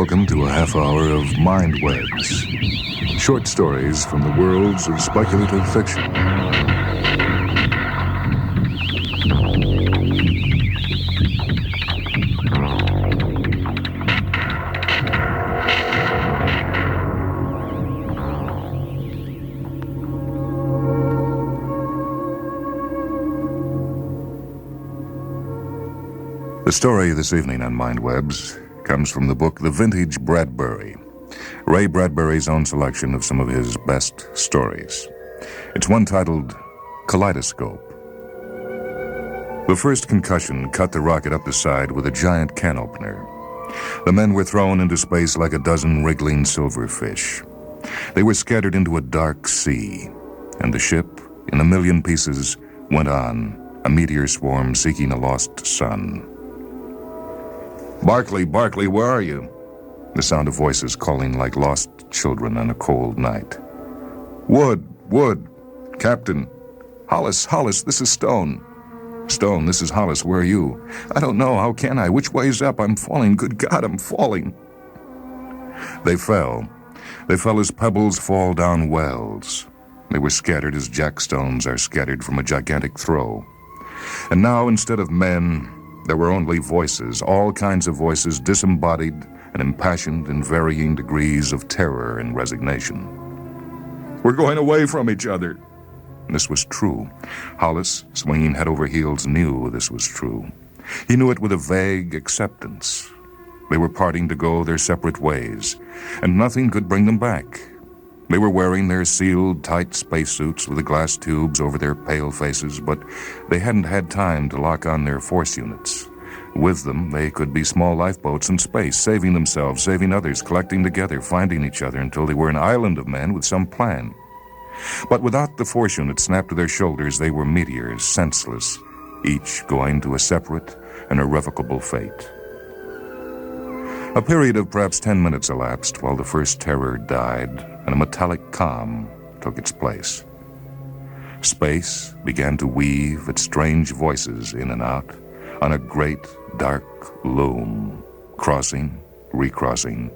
Welcome to a half hour of Mind Webs. Short stories from the worlds of speculative fiction. The story this evening on Mind Webs comes from the book The Vintage Bradbury, Ray Bradbury's own selection of some of his best stories. It's one titled Kaleidoscope. The first concussion cut the rocket up the side with a giant can opener. The men were thrown into space like a dozen wriggling silverfish. They were scattered into a dark sea, and the ship, in a million pieces, went on, a meteor swarm seeking a lost sun. Barclay, Barclay, where are you? The sound of voices calling like lost children on a cold night. Wood, Captain. Hollis, this is Stone. Stone, this is Hollis, where are you? I don't know, how can I? Which way's up? I'm falling, good God, I'm falling. They fell. They fell as pebbles fall down wells. They were scattered as jackstones are scattered from a gigantic throw. And now, instead of men, there were only voices, all kinds of voices, disembodied and impassioned in varying degrees of terror and resignation. We're going away from each other. This was true. Hollis, swinging head over heels, knew this was true. He knew it with a vague acceptance. They were parting to go their separate ways, and nothing could bring them back. They were wearing their sealed, tight spacesuits with the glass tubes over their pale faces, but they hadn't had time to lock on their force units. With them, they could be small lifeboats in space, saving themselves, saving others, collecting together, finding each other until they were an island of men with some plan. But without the force units snapped to their shoulders, they were meteors, senseless, each going to a separate and irrevocable fate. A period of perhaps 10 minutes elapsed while the first terror died and a metallic calm took its place. Space began to weave its strange voices in and out on a great dark loom, crossing, recrossing,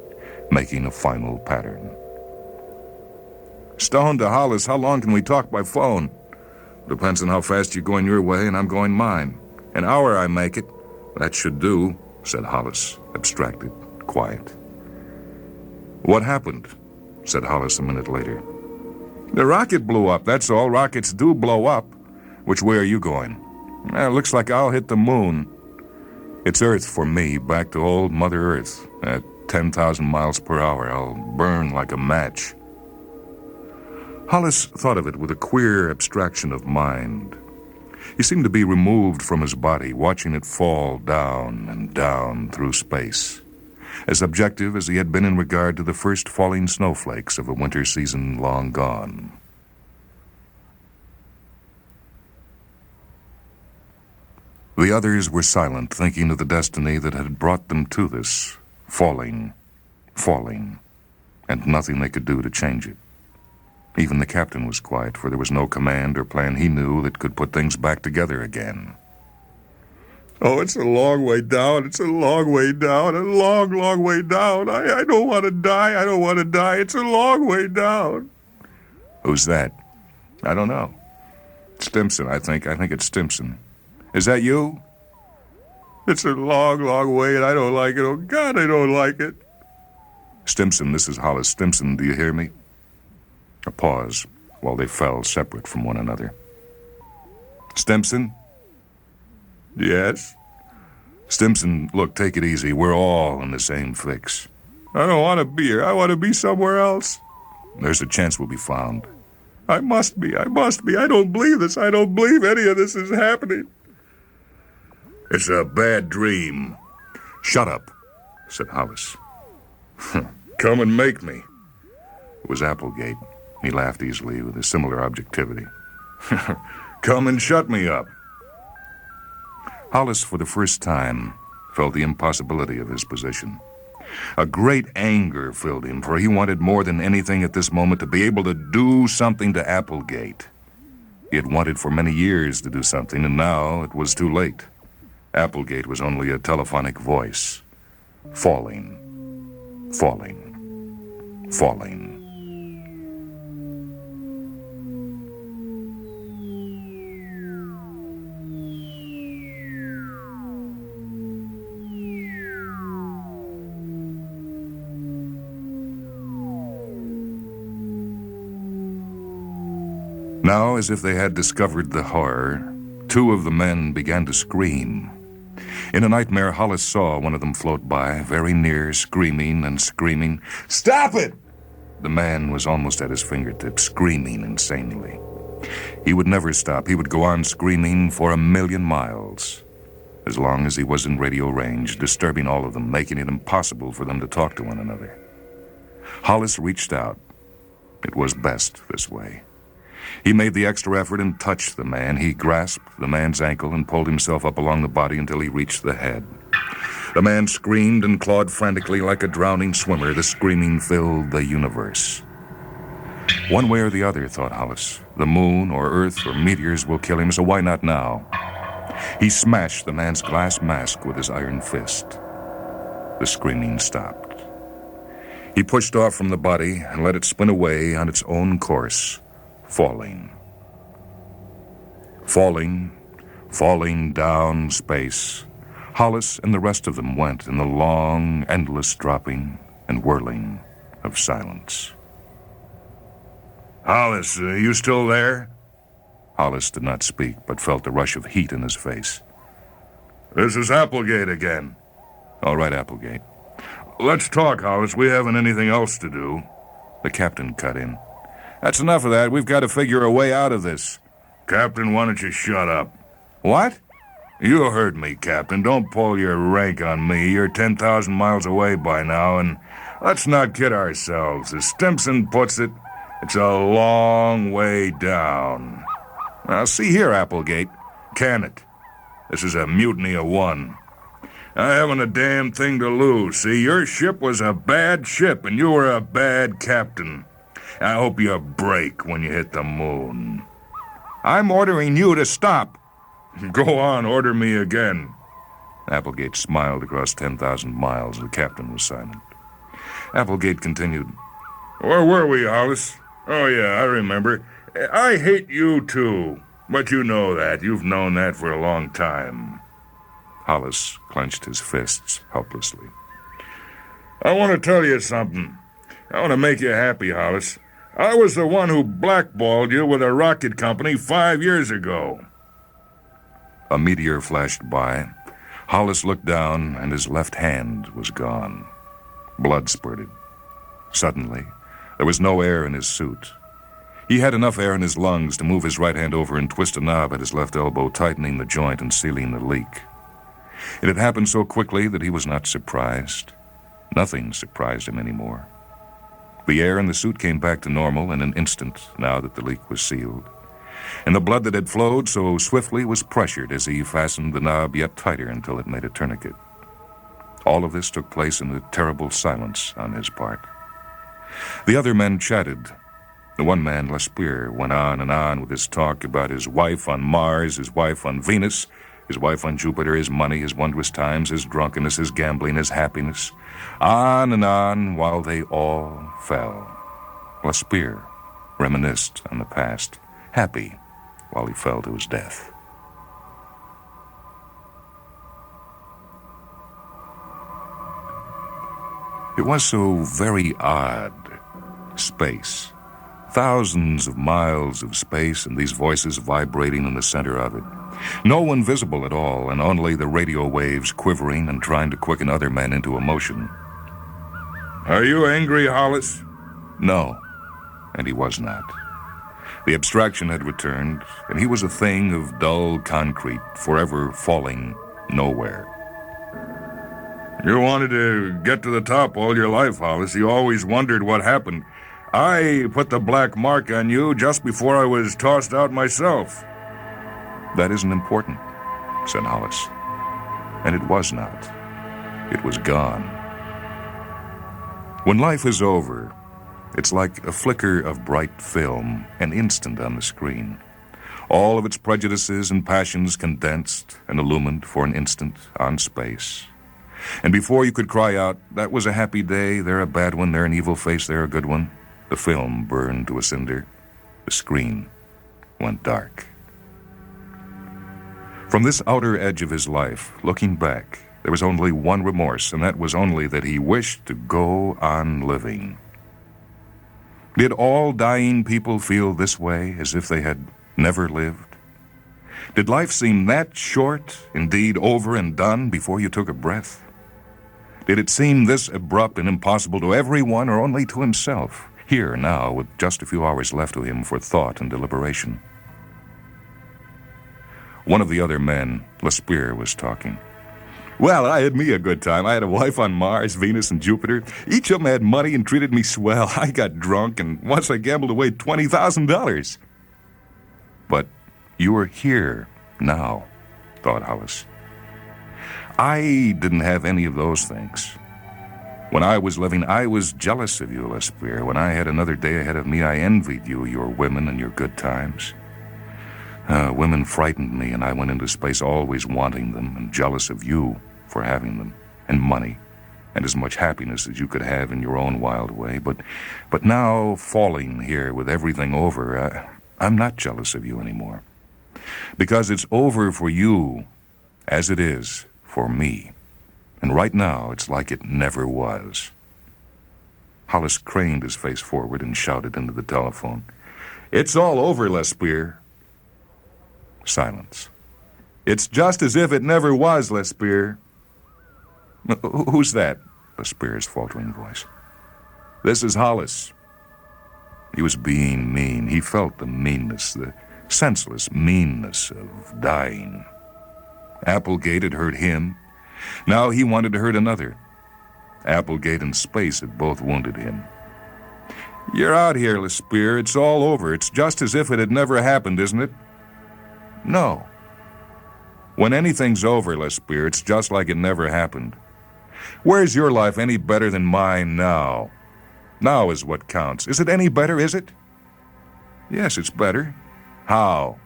making a final pattern. Stone to Hollis, how long can we talk by phone? Depends on how fast you're going your way and I'm going mine. An hour I make it. That should do, said Hollis, abstracted, quiet. What happened? Said Hollis a minute later. The rocket blew up, that's all. Rockets do blow up. Which way are you going? Looks like I'll hit the moon. It's Earth for me, back to old Mother Earth. At 10,000 miles per hour, I'll burn like a match. Hollis thought of it with a queer abstraction of mind. He seemed to be removed from his body, watching it fall down and down through space, as objective as he had been in regard to the first falling snowflakes of a winter season long gone. The others were silent, thinking of the destiny that had brought them to this, falling, and nothing they could do to change it. Even the captain was quiet, for there was no command or plan he knew that could put things back together again. Oh, it's a long way down, it's a long way down, a long, long way down. I don't want to die, it's a long way down. Who's that? I don't know. Stimson, I think it's Stimson. Is that you? It's a long, long way, and I don't like it. Oh, God, I don't like it. Stimson, this is Hollis. Stimson, do you hear me? A pause while they fell separate from one another. Stimson? Yes? Stimson, look, take it easy. We're all in the same fix. I don't want to be here. I want to be somewhere else. There's a chance we'll be found. I must be. I don't believe this. I don't believe any of this is happening. It's a bad dream. Shut up, said Hollis. Come and make me. It was Applegate. He laughed easily with a similar objectivity. Come and shut me up. Hollis, for the first time, felt the impossibility of his position. A great anger filled him, for he wanted more than anything at this moment to be able to do something to Applegate. He had wanted for many years to do something, and now it was too late. Applegate was only a telephonic voice, falling. falling, falling. Now, as if they had discovered the horror, two of the men began to scream. In a nightmare, Hollis saw one of them float by, very near, screaming and screaming. "Stop it!" The man was almost at his fingertips, screaming insanely. He would never stop. He would go on screaming for 1,000,000 miles, as long as he was in radio range, disturbing all of them, making it impossible for them to talk to one another. Hollis reached out. It was best this way. He made the extra effort and touched the man. He grasped the man's ankle and pulled himself up along the body until he reached the head. The man screamed and clawed frantically like a drowning swimmer. The screaming filled the universe. One way or the other, thought Hollis. The moon or Earth or meteors will kill him, so why not now? He smashed the man's glass mask with his iron fist. The screaming stopped. He pushed off from the body and let it spin away on its own course. Falling. Falling, falling down space. Hollis and the rest of them went in the long, endless dropping and whirling of silence. "Hollis, are you still there?" Hollis did not speak, but felt the rush of heat in his face. "This is Applegate again." "All right, Applegate." "Let's talk, Hollis. We haven't anything else to do." The captain cut in. "That's enough of that. We've got to figure a way out of this." "Captain, why don't you shut up?" "What?" "You heard me, Captain. Don't pull your rank on me. You're 10,000 miles away by now, and let's not kid ourselves. As Stimson puts it, it's a long way down." "Now, see here, Applegate." "Can it? This is a mutiny of one. I haven't a damn thing to lose. See, your ship was a bad ship, and you were a bad captain. I hope you break when you hit the moon." "I'm ordering you to stop." "Go on, order me again." Applegate smiled across 10,000 miles. The captain was silent. Applegate continued. "Where were we, Hollis? Oh, yeah, I remember. I hate you, too. But you know that. You've known that for a long time." Hollis clenched his fists helplessly. "I want to tell you something. I want to make you happy, Hollis. I was the one who blackballed you with a rocket company 5 years ago." A meteor flashed by. Hollis looked down, and his left hand was gone. Blood spurted. Suddenly, there was no air in his suit. He had enough air in his lungs to move his right hand over and twist a knob at his left elbow, tightening the joint and sealing the leak. It had happened so quickly that he was not surprised. Nothing surprised him anymore. The air in the suit came back to normal in an instant, now that the leak was sealed. And the blood that had flowed so swiftly was pressured as he fastened the knob yet tighter until it made a tourniquet. All of this took place in a terrible silence on his part. The other men chatted. The one man, Lespear, went on and on with his talk about his wife on Mars, his wife on Venus, his wife on Jupiter, his money, his wondrous times, his drunkenness, his gambling, his happiness. On and on while they all fell. Lespear reminisced on the past, happy while he fell to his death. It was so very odd. Space. Thousands of miles of space and these voices vibrating in the center of it. No one visible at all, and only the radio waves quivering and trying to quicken other men into emotion. "Are you angry, Hollis?" No, and he was not. The abstraction had returned, and he was a thing of dull concrete, forever falling nowhere. "You wanted to get to the top all your life, Hollis. You always wondered what happened. I put the black mark on you just before I was tossed out myself." "That isn't important," said Hollis. And it was not. It was gone. When life is over, it's like a flicker of bright film, an instant on the screen. All of its prejudices and passions condensed and illumined for an instant on space. And before you could cry out, that was a happy day, they're a bad one, they're an evil face, they're a good one, the film burned to a cinder. The screen went dark. From this outer edge of his life, looking back, there was only one remorse, and that was only that he wished to go on living. Did all dying people feel this way, as if they had never lived? Did life seem that short, indeed over and done, before you took a breath? Did it seem this abrupt and impossible to everyone, or only to himself, here now, with just a few hours left to him for thought and deliberation? One of the other men, Lespierre, was talking. Well, I had me a good time. I had a wife on Mars, Venus, and Jupiter. Each of them had money and treated me swell. I got drunk, and once I gambled away $20,000. But you were here now, thought Hollis. I didn't have any of those things. When I was living, I was jealous of you, Lespierre. When I had another day ahead of me, I envied you, your women and your good times. Women frightened me, and I went into space always wanting them and jealous of you for having them, and money, and as much happiness as you could have in your own wild way. But now, falling here with everything over, I'm not jealous of you anymore. Because it's over for you as it is for me. And right now, it's like it never was. Hollis craned his face forward and shouted into the telephone. It's all over, Lespierre. Silence. It's just as if it never was, Lespierre. Who's that? Lespierre's faltering voice. This is Hollis. He was being mean. He felt the meanness, the senseless meanness of dying. Applegate had hurt him. Now he wanted to hurt another. Applegate and space had both wounded him. You're out here, Lespierre. It's all over. It's just as if it had never happened, isn't it? No. When anything's over, Lespierre, it's just like it never happened. Where's your life any better than mine now? Now is what counts. Is it any better, is it? Yes, it's better. How?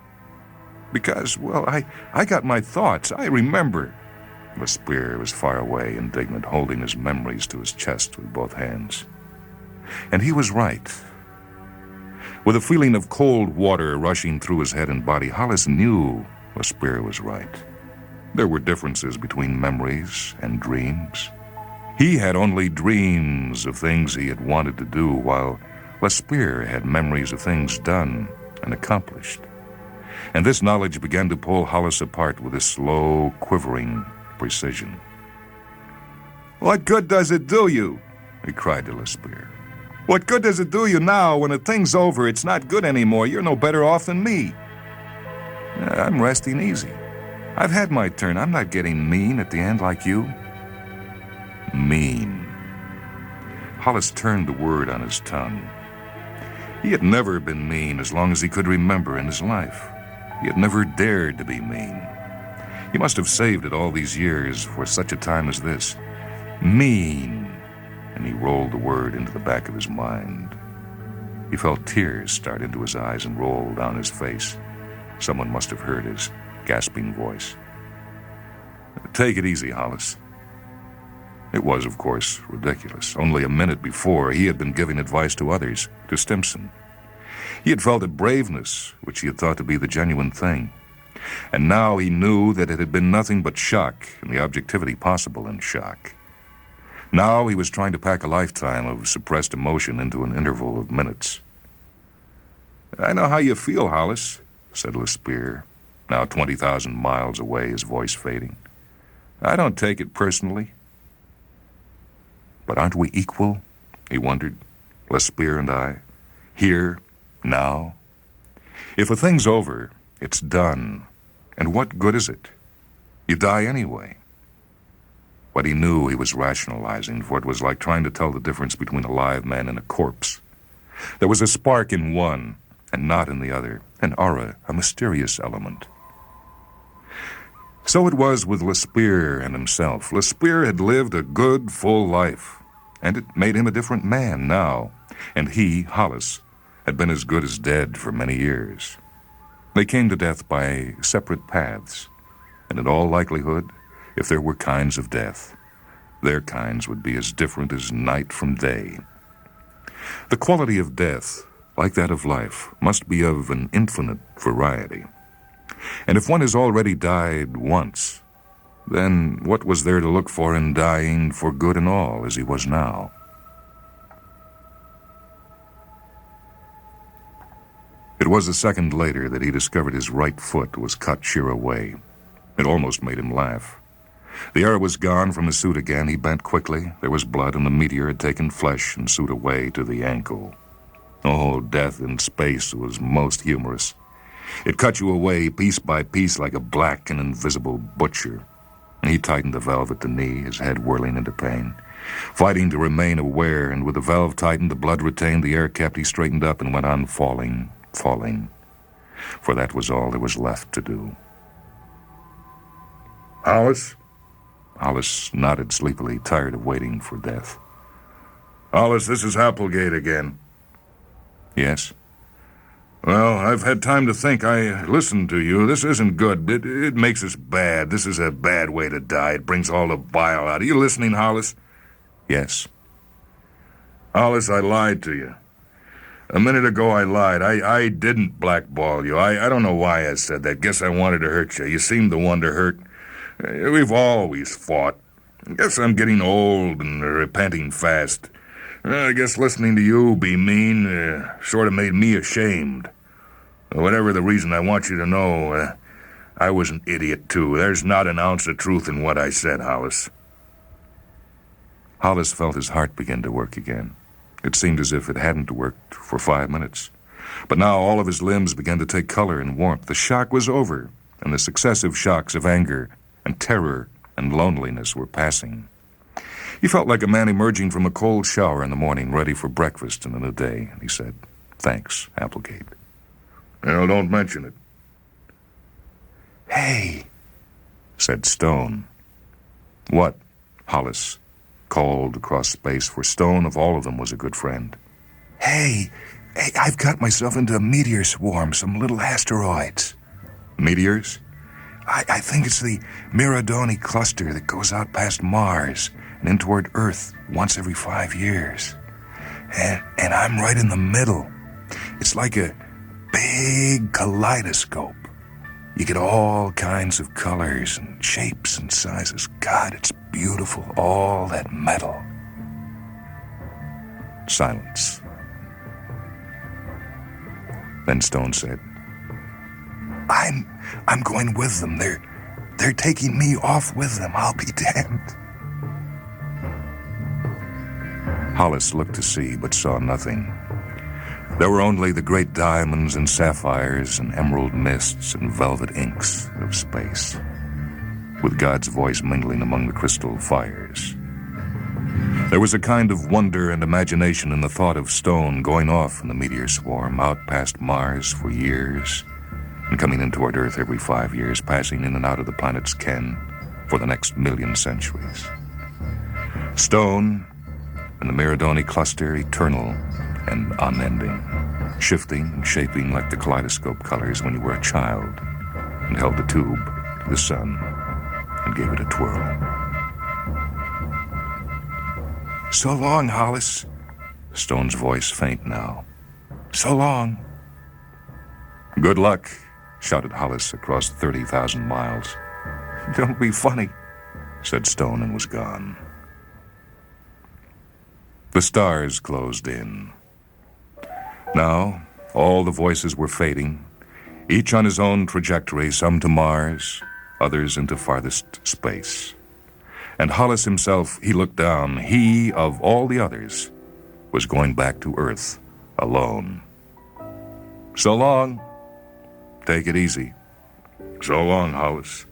Because, well, I got my thoughts. I remember. Lespierre was far away, indignant, holding his memories to his chest with both hands. And he was right. With a feeling of cold water rushing through his head and body, Hollis knew Lespierre was right. There were differences between memories and dreams. He had only dreams of things he had wanted to do, while Lespierre had memories of things done and accomplished. And this knowledge began to pull Hollis apart with a slow, quivering precision. What good does it do you? He cried to Lespierre. What good does it do you now when the thing's over? It's not good anymore. You're no better off than me. I'm resting easy. I've had my turn. I'm not getting mean at the end like you. Mean. Hollis turned the word on his tongue. He had never been mean as long as he could remember in his life. He had never dared to be mean. He must have saved it all these years for such a time as this. Mean. And he rolled the word into the back of his mind. He felt tears start into his eyes and roll down his face. Someone must have heard his gasping voice. Take it easy, Hollis. It was, of course, ridiculous. Only a minute before, he had been giving advice to others, to Stimson. He had felt a braveness, which he had thought to be the genuine thing. And now he knew that it had been nothing but shock, and the objectivity possible in shock. Now he was trying to pack a lifetime of suppressed emotion into an interval of minutes. I know how you feel, Hollis, said Lespierre, now 20,000 miles away, his voice fading. I don't take it personally. But aren't we equal? He wondered, Lespierre and I, here, now. If a thing's over, it's done. And what good is it? You die anyway. But he knew he was rationalizing, for it was like trying to tell the difference between a live man and a corpse. There was a spark in one, and not in the other, an aura, a mysterious element. So it was with Lespierre and himself. Lespierre had lived a good, full life, and it made him a different man now, and he, Hollis, had been as good as dead for many years. They came to death by separate paths, and in all likelihood, if there were kinds of death, Their kinds would be as different as night from day. The quality of death, like that of life, must be of an infinite variety. And if one has already died once, then what was there to look for in dying for good and all as he was now? It was a second later that he discovered his right foot was cut sheer away. It almost made him laugh. The air was gone from his suit again. He bent quickly. There was blood, and the meteor had taken flesh and suit away to the ankle. Oh, death in space was most humorous. It cut you away piece by piece like a black and invisible butcher. He tightened the valve at the knee, his head whirling into pain. Fighting to remain aware, and with the valve tightened, the blood retained, the air kept, he straightened up and went on falling. For that was all there was left to do. Hollis? Hollis nodded sleepily, tired of waiting for death. Hollis, this is Applegate again. Yes? Well, I've had time to think. I listened to you. This isn't good. It makes us bad. This is a bad way to die. It brings all the bile out. Are you listening, Hollis? Yes. Hollis, I lied to you. A minute ago I lied. I didn't blackball you. I don't know why I said that. Guess I wanted to hurt you. You seemed the one to hurt. We've always fought. Guess I'm getting old and repenting fast. I guess listening to you be mean sort of made me ashamed. Whatever the reason, I want you to know I was an idiot, too. There's not an ounce of truth in what I said, Hollis. Hollis felt his heart begin to work again. It seemed as if it hadn't worked for 5 minutes. But now all of his limbs began to take color and warmth. The shock was over, and the successive shocks of anger and terror and loneliness were passing. He felt like a man emerging from a cold shower in the morning, ready for breakfast in a new day. He said, "Thanks, Applegate." Well, don't mention it. "Hey," said Stone. "What?" Hollis called across space, for Stone, of all of them, was a good friend. Hey, I've got myself into a meteor swarm, some little asteroids." "Meteors?" I think it's the Miradoni cluster that goes out past Mars and in toward Earth once every 5 years. And I'm right in the middle. It's like a big kaleidoscope. You get all kinds of colors and shapes and sizes. God, it's beautiful, all that metal. Silence. Then Stone said, I'm going with them. They're taking me off with them. I'll be damned." Hollis looked to see, but saw nothing. There were only the great diamonds and sapphires and emerald mists and velvet inks of space, with God's voice mingling among the crystal fires. There was a kind of wonder and imagination in the thought of Stone going off in the meteor swarm, out past Mars for years, and coming in toward Earth every 5 years, passing in and out of the planet's ken for the next 1,000,000 centuries. Stone and the Miradoni cluster, eternal and unending, shifting and shaping like the kaleidoscope colors when you were a child and held the tube to the sun and gave it a twirl. "So long, Hollis." Stone's voice faint now. "So long." "Good luck," shouted Hollis across 30,000 miles. "Don't be funny," said Stone, and was gone. The stars closed in. Now, all the voices were fading, each on his own trajectory, some to Mars, others into farthest space. And Hollis himself, he looked down. He, of all the others, was going back to Earth alone. "So long. Take it easy." "So long, Hollis."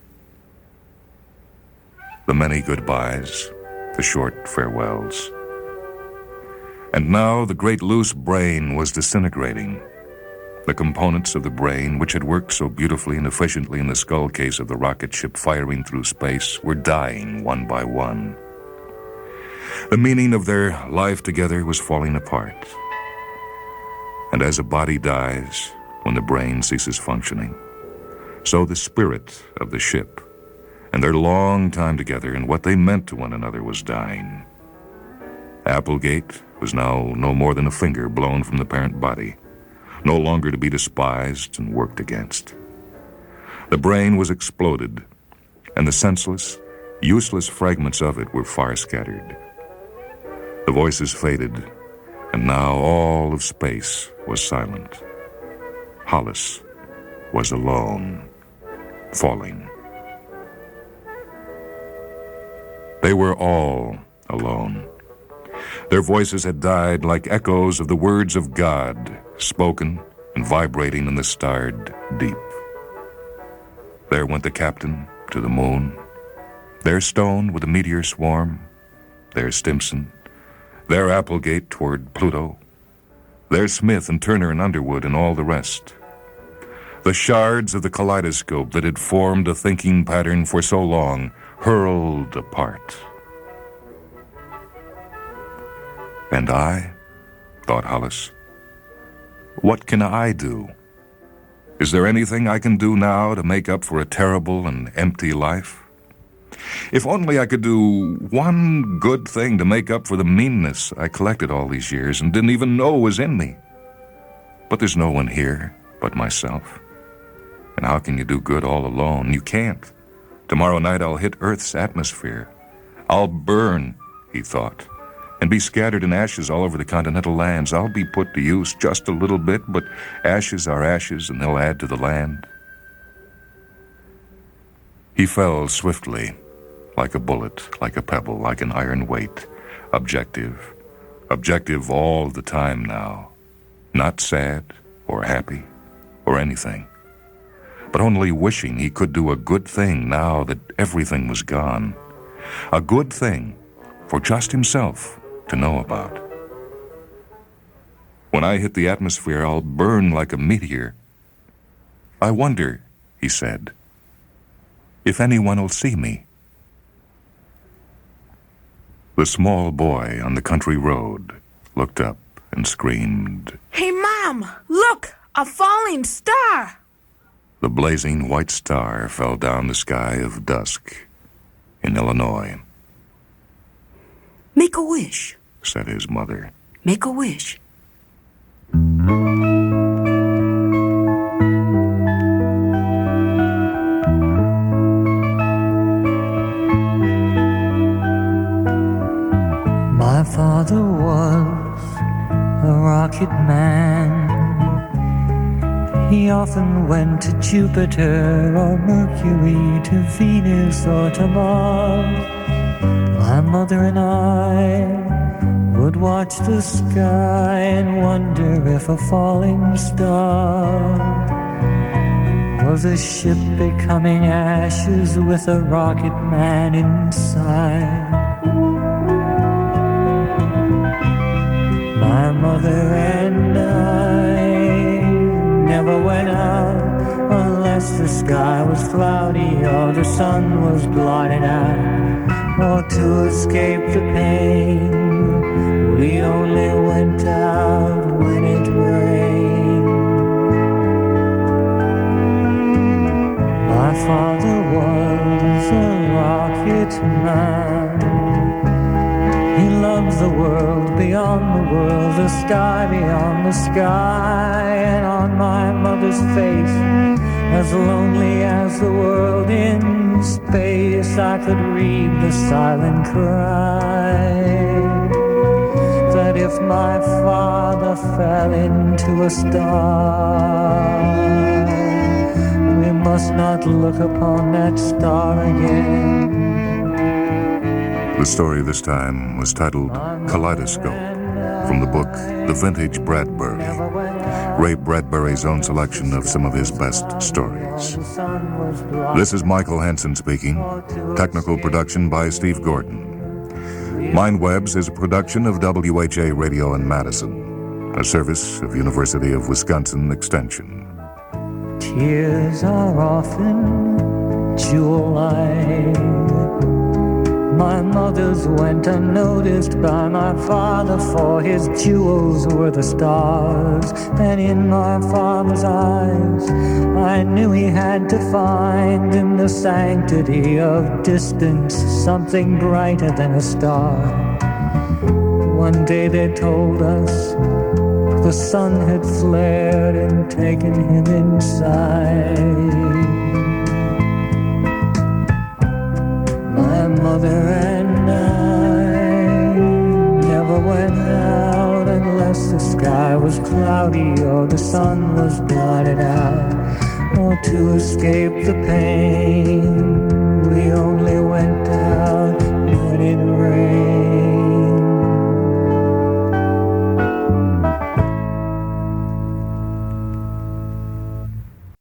The many goodbyes, the short farewells. And now the great loose brain was disintegrating. The components of the brain, which had worked so beautifully and efficiently in the skull case of the rocket ship firing through space, were dying one by one. The meaning of their life together was falling apart. And as a body dies when the brain ceases functioning, so the spirit of the ship and their long time together and what they meant to one another was dying. Applegate was now no more than a finger blown from the parent body, no longer to be despised and worked against. The brain was exploded, and the senseless, useless fragments of it were far scattered. The voices faded, and now all of space was silent. Hollis was alone, falling. They were all alone. Their voices had died like echoes of the words of God, spoken and vibrating in the starred deep. There went the captain to the moon. There Stone with the meteor swarm. There Stimson. There Applegate toward Pluto. There Smith and Turner and Underwood and all the rest. The shards of the kaleidoscope that had formed a thinking pattern for so long, hurled apart. And I, thought Hollis, what can I do? Is there anything I can do now to make up for a terrible and empty life? If only I could do one good thing to make up for the meanness I collected all these years and didn't even know was in me. But there's no one here but myself. And how can you do good all alone? You can't. Tomorrow night I'll hit Earth's atmosphere. I'll burn, he thought, and be scattered in ashes all over the continental lands. I'll be put to use just a little bit, but ashes are ashes, and they'll add to the land. He fell swiftly, like a bullet, like a pebble, like an iron weight. Objective. Objective all the time now. Not sad or happy or anything, but only wishing he could do a good thing now that everything was gone. A good thing for just himself to know about. When I hit the atmosphere, I'll burn like a meteor. I wonder, he said, if anyone will see me. The small boy on the country road looked up and screamed, "Hey, Mom! Look! A falling star!" The blazing white star fell down the sky of dusk in Illinois. "Make a wish," said his mother. "Make a wish." My father was a rocket man. He often went to Jupiter or Mercury, to Venus or to Mars. My mother and I would watch the sky and wonder if a falling star was a ship becoming ashes with a rocket man inside. My mother and I never went out unless the sky was cloudy or the sun was blotted out, or to escape the pain we only went out when it rained. My father was a rocket man. He loved the world beyond the world, the sky beyond the sky, and on my mother's face, as lonely as the world in space, I could read the silent cry that if my father fell into a star, we must not look upon that star again. The story this time was titled Kaleidoscope, from the book The Vintage Bradbury, Ray Bradbury's own selection of some of his best stories. This is Michael Hanson speaking. Technical production by Steve Gordon. MindWebs is a production of WHA Radio in Madison, a service of University of Wisconsin Extension. Tears are often jewel-like, My mother's went unnoticed by my father, for his jewels were the stars. And in my father's eyes, I knew he had to find in the sanctity of distance something brighter than a star. One day they told us the sun had flared and taken him inside. My mother and I never went out unless the sky was cloudy or the sun was blotted out, or to escape the pain we only went out when it rained.